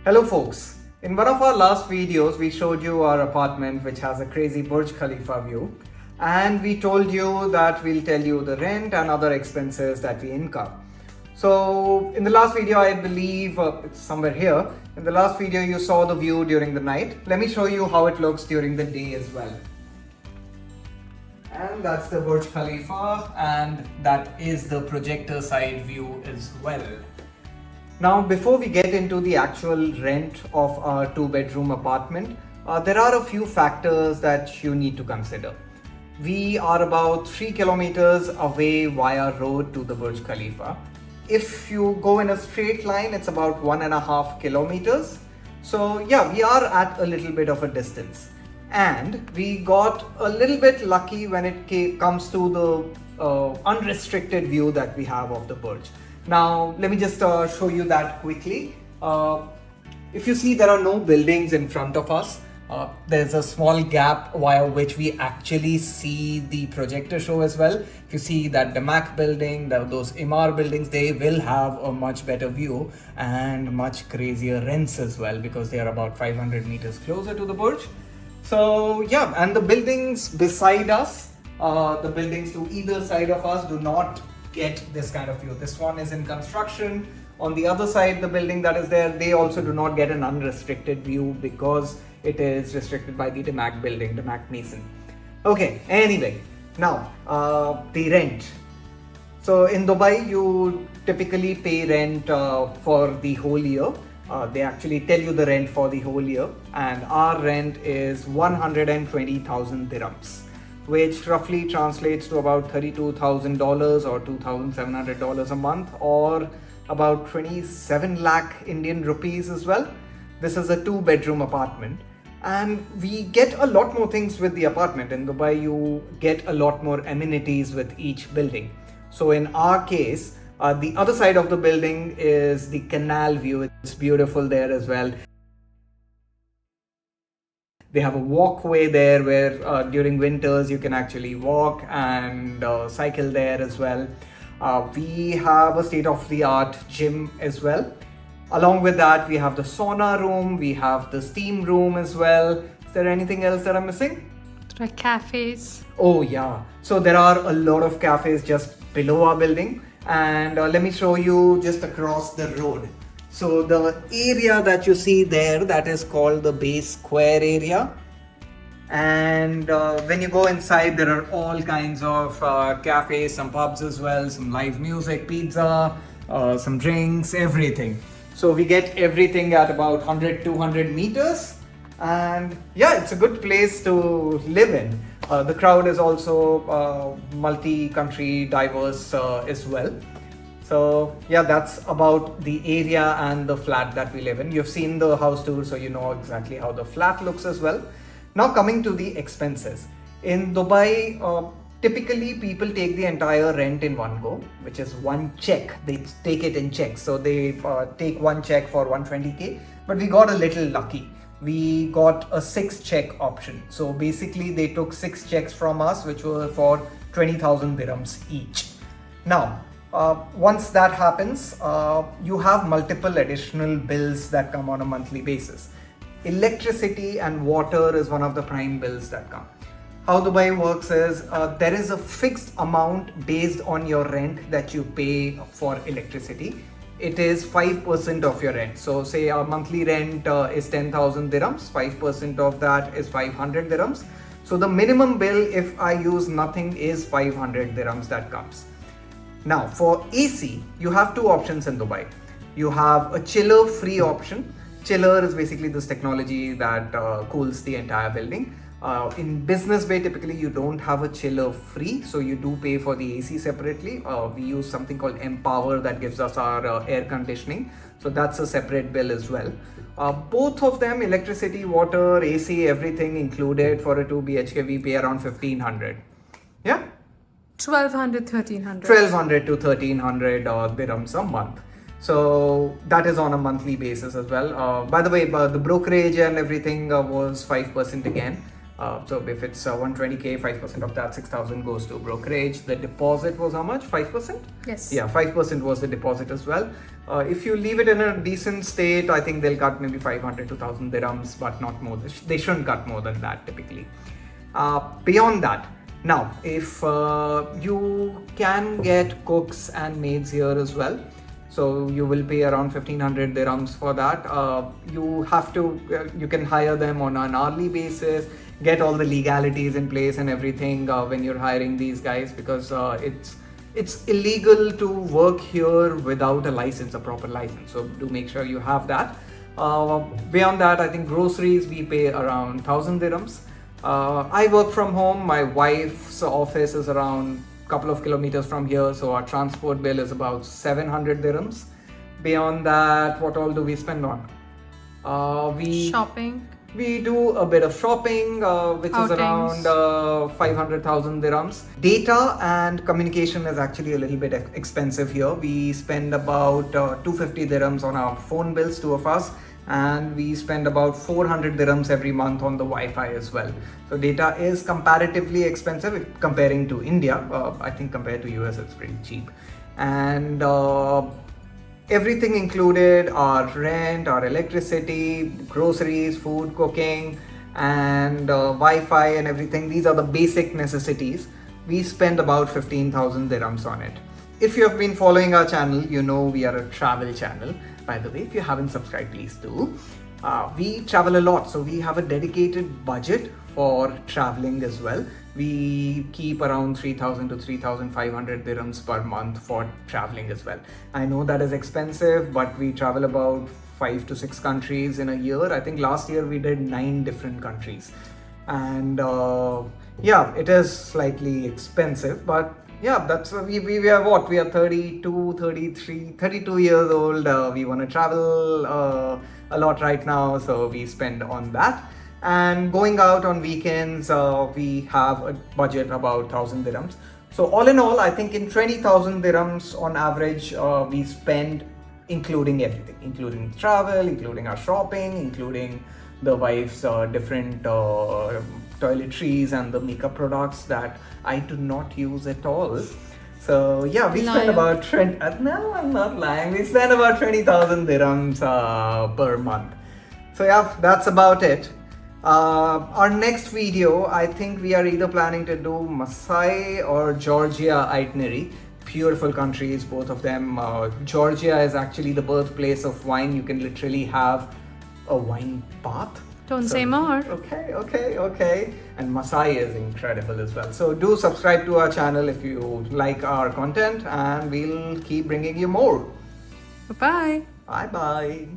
Hello folks, in one of our last videos we showed you our apartment which has a crazy Burj Khalifa view, and we told you that we'll tell you the rent and other expenses that we incur. So in the last video, I believe it's somewhere here, in the last video you saw the view during the night. Let me show you how it looks during the day as well. And that's the Burj Khalifa, and that is the projector side view as well. Now, before we get into the actual rent of our 2-bedroom apartment, there are a few factors that you need to consider. We are about 3 kilometers away via road to the Burj Khalifa. If you go in a straight line, it's about 1.5 kilometers. So yeah, we are at a little bit of a distance. And we got a little bit lucky when it comes to the unrestricted view that we have of the Burj. Now, let me just show you that quickly. If you see, there are no buildings in front of us. There's a small gap via which we actually see the projector show as well. If you see that Damac building, those Imar buildings, they will have a much better view and much crazier rents as well, because they are about 500 meters closer to the Burj. So yeah, and the buildings beside us, the buildings to either side of us do not get this kind of view. This one is in construction. On the other side, the building that is there, they also do not get an unrestricted view because it is restricted by the Damac building, Damac Mason. Okay, anyway, now the rent. So in Dubai, you typically pay rent for the whole year. They actually tell you the rent for the whole year, and our rent is 120,000 dirhams, which roughly translates to about $32,000 or $2,700 a month, or about 27 lakh Indian rupees as well. This is a 2-bedroom apartment, and we get a lot more things with the apartment. In Dubai, you get a lot more amenities with each building. So in our case, the other side of the building is the canal view. It's beautiful there as well. They have a walkway there where during winters you can actually walk and cycle there as well. We have a state-of-the-art gym as well. Along with that, we have the sauna room, we have the steam room as well. Is there anything else that I'm missing? There are cafes. Oh yeah, so there are a lot of cafes just below our building, and let me show you just across the road. So the area that you see there, that is called the Bay Square area. And when you go inside, there are all kinds of cafes, some pubs as well, some live music, pizza, some drinks, everything. So we get everything at about 100-200 meters. And yeah, it's a good place to live in. The crowd is also multi-country diverse as well. So yeah, that's about the area and the flat that we live in. You've seen the house tour, so you know exactly how the flat looks as well. Now coming to the expenses. In Dubai, typically people take the entire rent in one go, which is one check. They take it in checks. So they take one check for 120K, but we got a little lucky. We got a 6-check option. So basically they took 6 checks from us, which were for 20,000 dirhams each. Now, once that happens, you have multiple additional bills that come on a monthly basis. Electricity and water is one of the prime bills that come. How Dubai works is there is a fixed amount based on your rent that you pay for electricity. It is 5% of your rent. So say our monthly rent is 10,000 dirhams, 5% of that is 500 dirhams. So the minimum bill, if I use nothing, is 500 dirhams that comes. Now for AC, you have 2 options in Dubai. You have a chiller free option. Chiller is basically this technology that cools the entire building. In Business Bay, typically you don't have a chiller free, so you do pay for the AC separately. We use something called Empower that gives us our air conditioning. So that's a separate bill as well. Both of them, electricity, water, AC, everything included, for a 2 BHK, we pay around 1,500. Yeah? 1,200, 1,300. 1,200 to 1,300 dirhams a month. So that is on a monthly basis as well. By the way, the brokerage and everything was 5% again. So if it's 120k, 5% of that 6,000 goes to brokerage. The deposit was how much? 5%? Yes. Yeah, 5% was the deposit as well. If you leave it in a decent state, I think they'll cut maybe 500 to 1,000 dirhams, but not more. They shouldn't cut more than that typically. Beyond that, now if you can get cooks and maids here as well. So you will pay around 1,500 dirhams for that. You have to, you can hire them on an hourly basis, get all the legalities in place and everything when you're hiring these guys, because it's illegal to work here without a license, a proper license. So do make sure you have that. Beyond that, I think groceries we pay around 1,000 dirhams. I work from home. My wife's office is around couple of kilometers from here, so our transport bill is about 700 dirhams. Beyond that, what all do we spend on? Shopping. We do a bit of shopping, which Outings. is around 500,000 dirhams. Data and communication is actually a little bit expensive here. We spend about 250 dirhams on our phone bills, two of us, and we spend about 400 dirhams every month on the Wi-Fi as well. So data is comparatively expensive if comparing to India. I think compared to US it's pretty cheap. And everything included, our rent, our electricity, groceries, food, cooking, and Wi-Fi and everything. These are the basic necessities. We spend about 15,000 dirhams on it. If you have been following our channel, you know we are a travel channel. By the way, if you haven't subscribed, please do. We travel a lot, so we have a dedicated budget for traveling as well. We keep around 3,000 to 3,500 dirhams per month for traveling as well. I know that is expensive, but we travel about 5 to 6 countries in a year. I think last year we did 9 different countries. And yeah, it is slightly expensive, but yeah, that's we are what? We are 32, 33, 32 years old. We want to travel a lot right now, so we spend on that. And going out on weekends, we have a budget about 1,000 dirhams. So all in all, I think in 20,000 dirhams on average, we spend including everything, including travel, including our shopping, including the wife's different toiletries and the makeup products that I do not use at all. So yeah, we spend about 20. No, I'm not lying. We spend about 20,000 dirhams per month. So yeah, that's about it. Our next video, I think we are either planning to do Masai or Georgia itinerary. Beautiful countries, both of them. Georgia is actually the birthplace of wine. You can literally have a wine bath. Don't say more. Okay. And Masai is incredible as well. So do subscribe to our channel if you like our content, and we'll keep bringing you more. Bye-bye. Bye-bye.